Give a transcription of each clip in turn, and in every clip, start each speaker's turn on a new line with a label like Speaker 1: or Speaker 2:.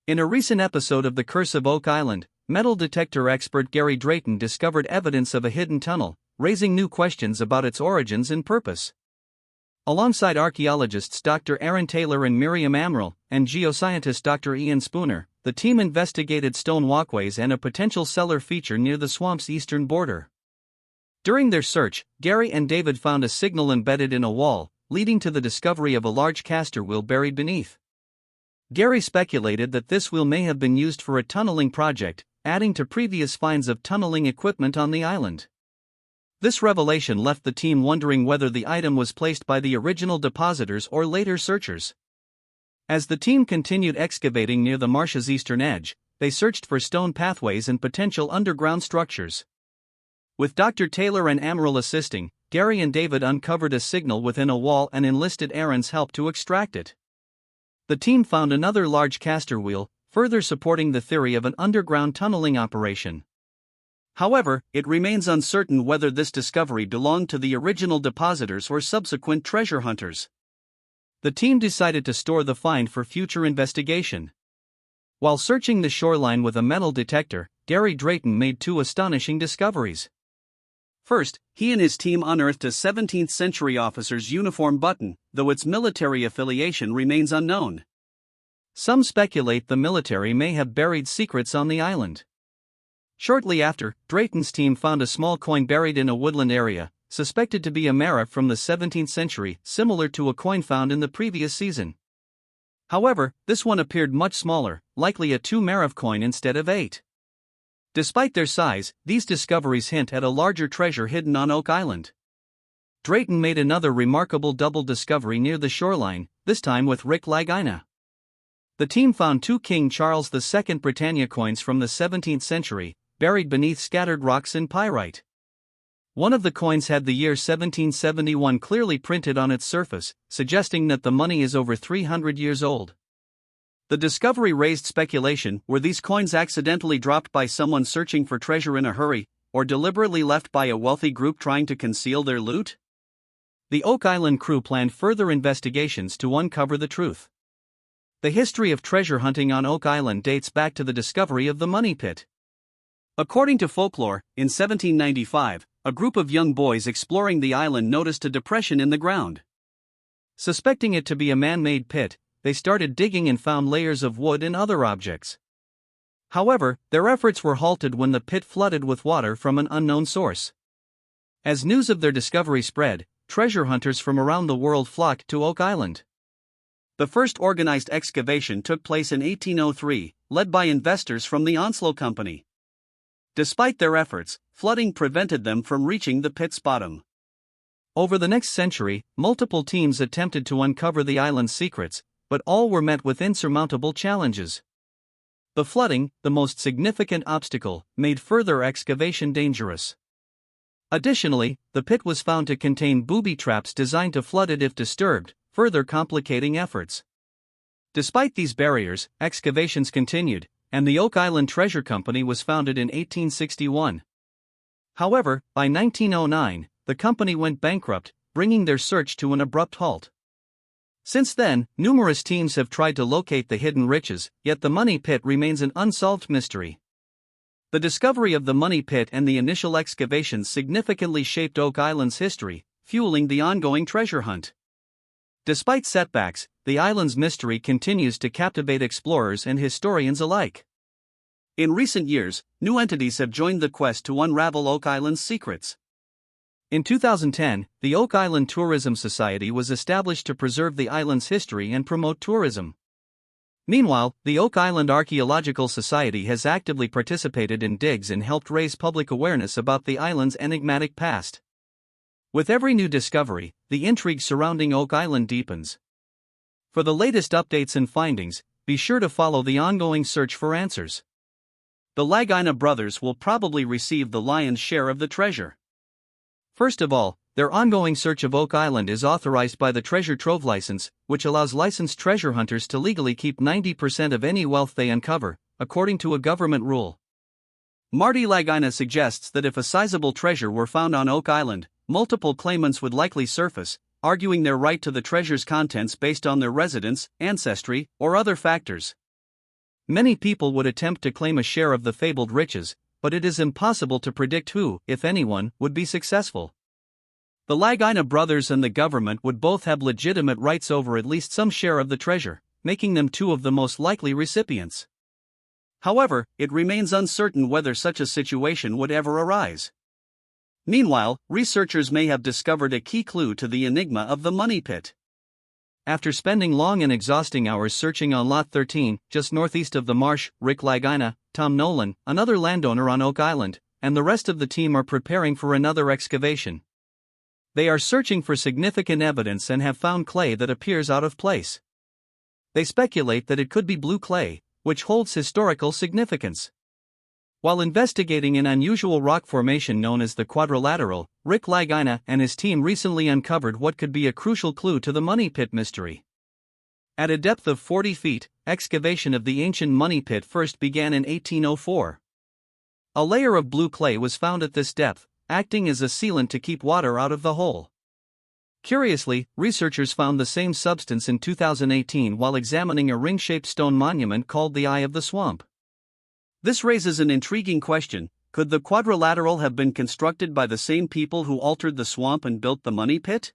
Speaker 1: In a recent episode of The Curse of Oak Island, metal detector expert Gary Drayton discovered evidence of a hidden tunnel, raising new questions about its origins and purpose. Alongside archaeologists Dr. Aaron Taylor and Miriam Amaral, and geoscientist Dr. Ian Spooner, the team investigated stone walkways and a potential cellar feature near the swamp's eastern border. During their search, Gary and David found a signal embedded in a wall, leading to the discovery of a large caster wheel buried beneath. Gary speculated that this wheel may have been used for a tunneling project, adding to previous finds of tunneling equipment on the island. This revelation left the team wondering whether the item was placed by the original depositors or later searchers. As the team continued excavating near the marsh's eastern edge, they searched for stone pathways and potential underground structures. With Dr. Taylor and Amaral assisting, Gary and David uncovered a signal within a wall and enlisted Aaron's help to extract it. The team found another large caster wheel, further supporting the theory of an underground tunneling operation. However, it remains uncertain whether this discovery belonged to the original depositors or subsequent treasure hunters. The team decided to store the find for future investigation. While searching the shoreline with a metal detector, Gary Drayton made two astonishing discoveries. First, he and his team unearthed a 17th-century officer's uniform button, though its military affiliation remains unknown. Some speculate the military may have buried secrets on the island. Shortly after, Drayton's team found a small coin buried in a woodland area, suspected to be a mara from the 17th century, similar to a coin found in the previous season. However, this one appeared much smaller, likely a 2 marav coin instead of 8. Despite their size, these discoveries hint at a larger treasure hidden on Oak Island. Drayton made another remarkable double discovery near the shoreline, this time with Rick Lagina. The team found 2 King Charles II Britannia coins from the 17th century, buried beneath scattered rocks and pyrite. One of the coins had the year 1771 clearly printed on its surface, suggesting that the money is over 300 years old. The discovery raised speculation: were these coins accidentally dropped by someone searching for treasure in a hurry, or deliberately left by a wealthy group trying to conceal their loot? The Oak Island crew planned further investigations to uncover the truth. The history of treasure hunting on Oak Island dates back to the discovery of the Money Pit. According to folklore, in 1795, a group of young boys exploring the island noticed a depression in the ground. Suspecting it to be a man-made pit, they started digging and found layers of wood and other objects. However, their efforts were halted when the pit flooded with water from an unknown source. As news of their discovery spread, treasure hunters from around the world flocked to Oak Island. The first organized excavation took place in 1803, led by investors from the Onslow Company. Despite their efforts, flooding prevented them from reaching the pit's bottom. Over the next century, multiple teams attempted to uncover the island's secrets, but all were met with insurmountable challenges. The flooding, the most significant obstacle, made further excavation dangerous. Additionally, the pit was found to contain booby traps designed to flood it if disturbed, further complicating efforts. Despite these barriers, excavations continued, and the Oak Island Treasure Company was founded in 1861. However, by 1909, the company went bankrupt, bringing their search to an abrupt halt. Since then, numerous teams have tried to locate the hidden riches, yet the Money Pit remains an unsolved mystery. The discovery of the Money Pit and the initial excavations significantly shaped Oak Island's history, fueling the ongoing treasure hunt. Despite setbacks, the island's mystery continues to captivate explorers and historians alike. In recent years, new entities have joined the quest to unravel Oak Island's secrets. In 2010, the Oak Island Tourism Society was established to preserve the island's history and promote tourism. Meanwhile, the Oak Island Archaeological Society has actively participated in digs and helped raise public awareness about the island's enigmatic past. With every new discovery, the intrigue surrounding Oak Island deepens. For the latest updates and findings, be sure to follow the ongoing search for answers. The Lagina brothers will probably receive the lion's share of the treasure. First of all, their ongoing search of Oak Island is authorized by the Treasure Trove License, which allows licensed treasure hunters to legally keep 90% of any wealth they uncover, according to a government rule. Marty Lagina suggests that if a sizable treasure were found on Oak Island, multiple claimants would likely surface, arguing their right to the treasure's contents based on their residence, ancestry, or other factors. Many people would attempt to claim a share of the fabled riches, but it is impossible to predict who, if anyone, would be successful. The Lagina brothers and the government would both have legitimate rights over at least some share of the treasure, making them two of the most likely recipients. However, it remains uncertain whether such a situation would ever arise. Meanwhile, researchers may have discovered a key clue to the enigma of the money pit. After spending long and exhausting hours searching on Lot 13, just northeast of the marsh, Rick Lagina, Tom Nolan, another landowner on Oak Island, and the rest of the team are preparing for another excavation. They are searching for significant evidence and have found clay that appears out of place. They speculate that it could be blue clay, which holds historical significance. While investigating an unusual rock formation known as the Quadrilateral, Rick Lagina and his team recently uncovered what could be a crucial clue to the money pit mystery. At a depth of 40 feet, excavation of the ancient money pit first began in 1804. A layer of blue clay was found at this depth, acting as a sealant to keep water out of the hole. Curiously, researchers found the same substance in 2018 while examining a ring-shaped stone monument called the Eye of the Swamp. This raises an intriguing question: could the quadrilateral have been constructed by the same people who altered the swamp and built the money pit?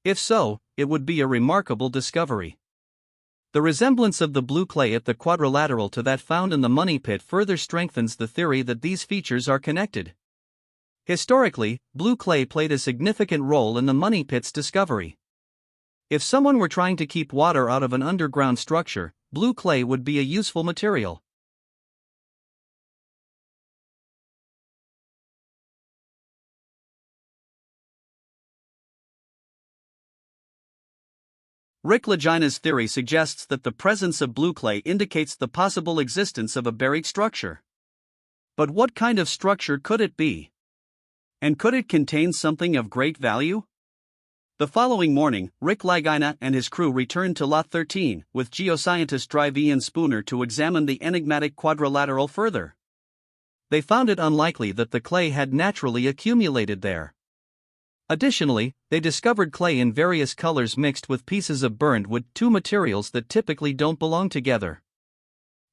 Speaker 1: If so, it would be a remarkable discovery. The resemblance of the blue clay at the quadrilateral to that found in the money pit further strengthens the theory that these features are connected. Historically, blue clay played a significant role in the money pit's discovery. If someone were trying to keep water out of an underground structure, blue clay would be a useful material. Rick Lagina's theory suggests that the presence of blue clay indicates the possible existence of a buried structure. But what kind of structure could it be? And could it contain something of great value? The following morning, Rick Lagina and his crew returned to Lot 13 with geoscientist Drive Ian Spooner to examine the enigmatic quadrilateral further. They found it unlikely that the clay had naturally accumulated there. Additionally, they discovered clay in various colors mixed with pieces of burned wood, two materials that typically don't belong together.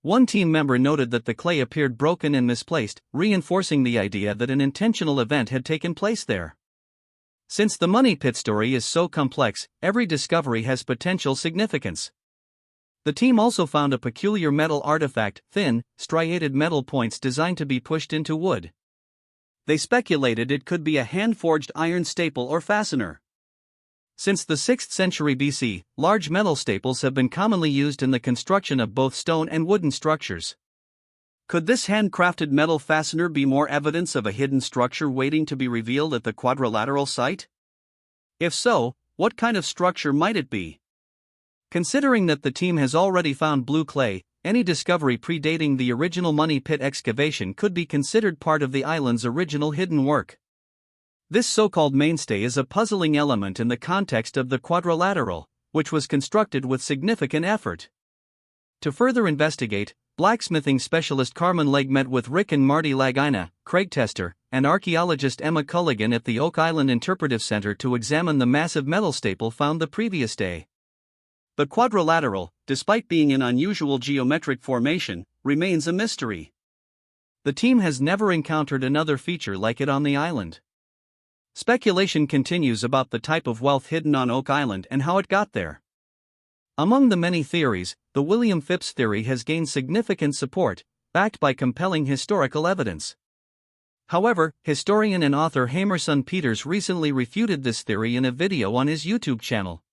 Speaker 1: One team member noted that the clay appeared broken and misplaced, reinforcing the idea that an intentional event had taken place there. Since the money pit story is so complex, every discovery has potential significance. The team also found a peculiar metal artifact, thin, striated metal points designed to be pushed into wood. They speculated it could be a hand-forged iron staple or fastener. Since the 6th century BC, large metal staples have been commonly used in the construction of both stone and wooden structures. Could this handcrafted metal fastener be more evidence of a hidden structure waiting to be revealed at the quadrilateral site? If so, what kind of structure might it be? Considering that the team has already found blue clay, any discovery predating the original money pit excavation could be considered part of the island's original hidden work. This so-called mainstay is a puzzling element in the context of the quadrilateral, which was constructed with significant effort. To further investigate, blacksmithing specialist Carmen Legg met with Rick and Marty Lagina, Craig Tester, and archaeologist Emma Culligan at the Oak Island Interpretive Center to examine the massive metal staple found the previous day. The quadrilateral, despite being an unusual geometric formation, remains a mystery. The team has never encountered another feature like it on the island. Speculation continues about the type of wealth hidden on Oak Island and how it got there. Among the many theories, the William Phipps theory has gained significant support, backed by compelling historical evidence. However, historian and author Hamerson Peters recently refuted this theory in a video on his YouTube channel.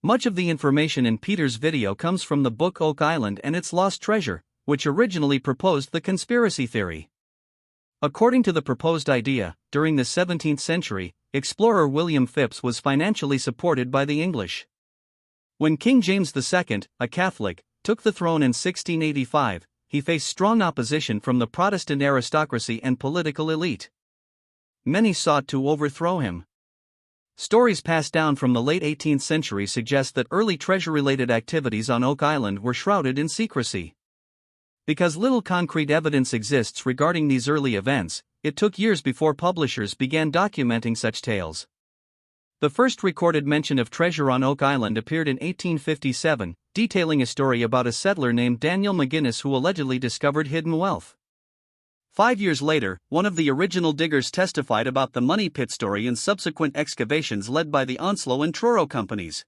Speaker 1: Much of the information in Peters' video comes from the book Oak Island and Its Lost Treasure, which originally proposed the conspiracy theory. According to the proposed idea, during the 17th century, explorer William Phipps was financially supported by the English. When King James II, a Catholic, took the throne in 1685, he faced strong opposition from the Protestant aristocracy and political elite. Many sought to overthrow him. Stories passed down from the late 18th century suggest that early treasure-related activities on Oak Island were shrouded in secrecy. Because little concrete evidence exists regarding these early events, it took years before publishers began documenting such tales. The first recorded mention of treasure on Oak Island appeared in 1857, detailing a story about a settler named Daniel McGinnis who allegedly discovered hidden wealth. 5 years later, one of the original diggers testified about the money pit story in subsequent excavations led by the Onslow and Truro companies.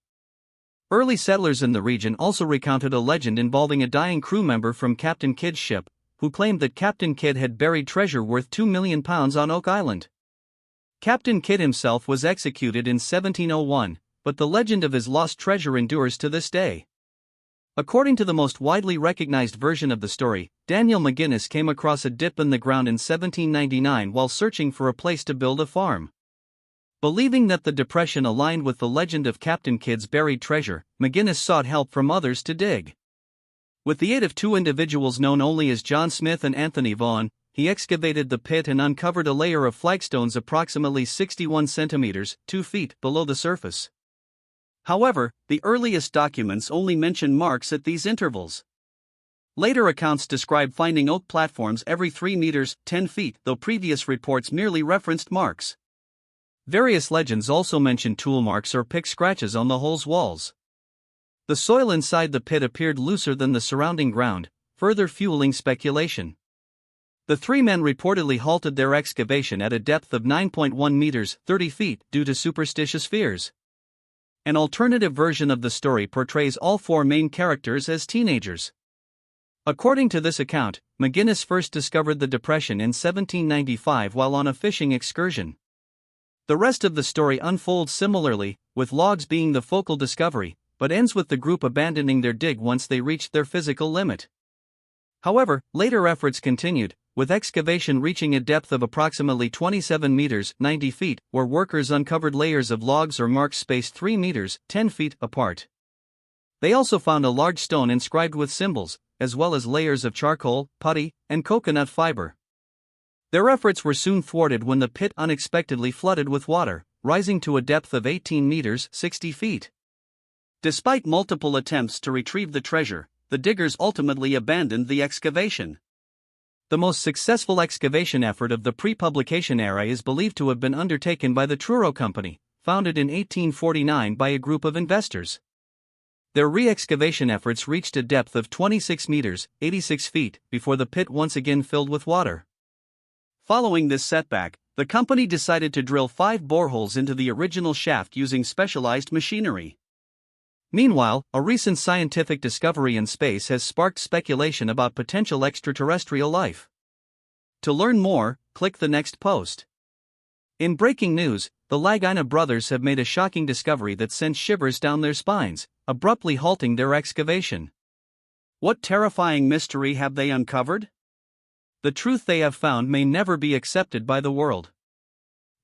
Speaker 1: Early settlers in the region also recounted a legend involving a dying crew member from Captain Kidd's ship, who claimed that Captain Kidd had buried treasure worth £2 million on Oak Island. Captain Kidd himself was executed in 1701, but the legend of his lost treasure endures to this day. According to the most widely recognized version of the story, Daniel McGinnis came across a dip in the ground in 1799 while searching for a place to build a farm. Believing that the depression aligned with the legend of Captain Kidd's buried treasure, McGinnis sought help from others to dig. With the aid of two individuals known only as John Smith and Anthony Vaughan, he excavated the pit and uncovered a layer of flagstones approximately 61 centimeters, 2 feet, below the surface. However, the earliest documents only mention marks at these intervals. Later accounts describe finding oak platforms every 3 meters, 10 feet, though previous reports merely referenced marks. Various legends also mention tool marks or pick scratches on the hole's walls. The soil inside the pit appeared looser than the surrounding ground, further fueling speculation. The three men reportedly halted their excavation at a depth of 9.1 meters, 30 feet, due to superstitious fears. An alternative version of the story portrays all four main characters as teenagers. According to this account, McGinnis first discovered the depression in 1795 while on a fishing excursion. The rest of the story unfolds similarly, with logs being the focal discovery, but ends with the group abandoning their dig once they reached their physical limit. However, later efforts continued, with excavation reaching a depth of approximately 27 meters, 90 feet, where workers uncovered layers of logs or marks spaced 3 meters, 10 feet, apart. They also found a large stone inscribed with symbols, as well as layers of charcoal, putty, and coconut fiber. Their efforts were soon thwarted when the pit unexpectedly flooded with water, rising to a depth of 18 meters, 60 feet. Despite multiple attempts to retrieve the treasure, the diggers ultimately abandoned the excavation. The most successful excavation effort of the pre-publication era is believed to have been undertaken by the Truro Company, founded in 1849 by a group of investors. Their re-excavation efforts reached a depth of 26 meters, 86 feet, before the pit once again filled with water. Following this setback, the company decided to drill 5 boreholes into the original shaft using specialized machinery. Meanwhile, a recent scientific discovery in space has sparked speculation about potential extraterrestrial life. To learn more, click the next post. In breaking news, the Laginna brothers have made a shocking discovery that sent shivers down their spines, abruptly halting their excavation. What terrifying mystery have they uncovered? The truth they have found may never be accepted by the world.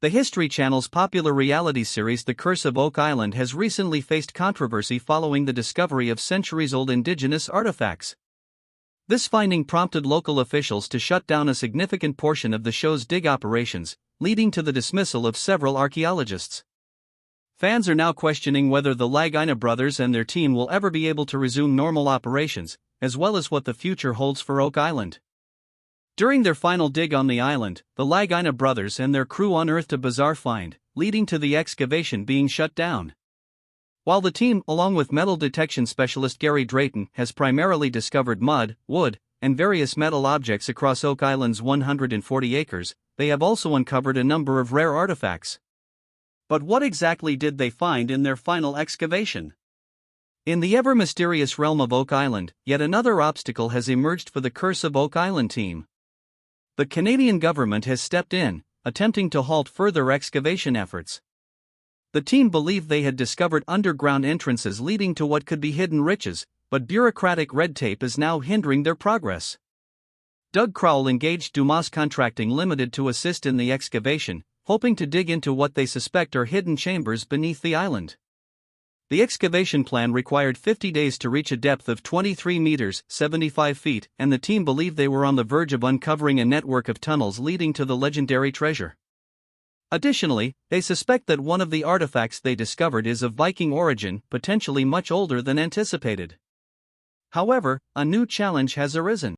Speaker 1: The History Channel's popular reality series The Curse of Oak Island has recently faced controversy following the discovery of centuries-old indigenous artifacts. This finding prompted local officials to shut down a significant portion of the show's dig operations, leading to the dismissal of several archaeologists. Fans are now questioning whether the Laginna brothers and their team will ever be able to resume normal operations, as well as what the future holds for Oak Island. During their final dig on the island, the Laginna brothers and their crew unearthed a bizarre find, leading to the excavation being shut down. While the team, along with metal detection specialist Gary Drayton, has primarily discovered mud, wood, and various metal objects across Oak Island's 140 acres, they have also uncovered a number of rare artifacts. But what exactly did they find in their final excavation? In the ever-mysterious realm of Oak Island, yet another obstacle has emerged for the Curse of Oak Island team. The Canadian government has stepped in, attempting to halt further excavation efforts. The team believed they had discovered underground entrances leading to what could be hidden riches, but bureaucratic red tape is now hindering their progress. Doug Crowell engaged Dumas Contracting Limited to assist in the excavation, hoping to dig into what they suspect are hidden chambers beneath the island. The excavation plan required 50 days to reach a depth of 23 meters, 75 feet, and the team believed they were on the verge of uncovering a network of tunnels leading to the legendary treasure. Additionally, they suspect that one of the artifacts they discovered is of Viking origin, potentially much older than anticipated. However, a new challenge has arisen.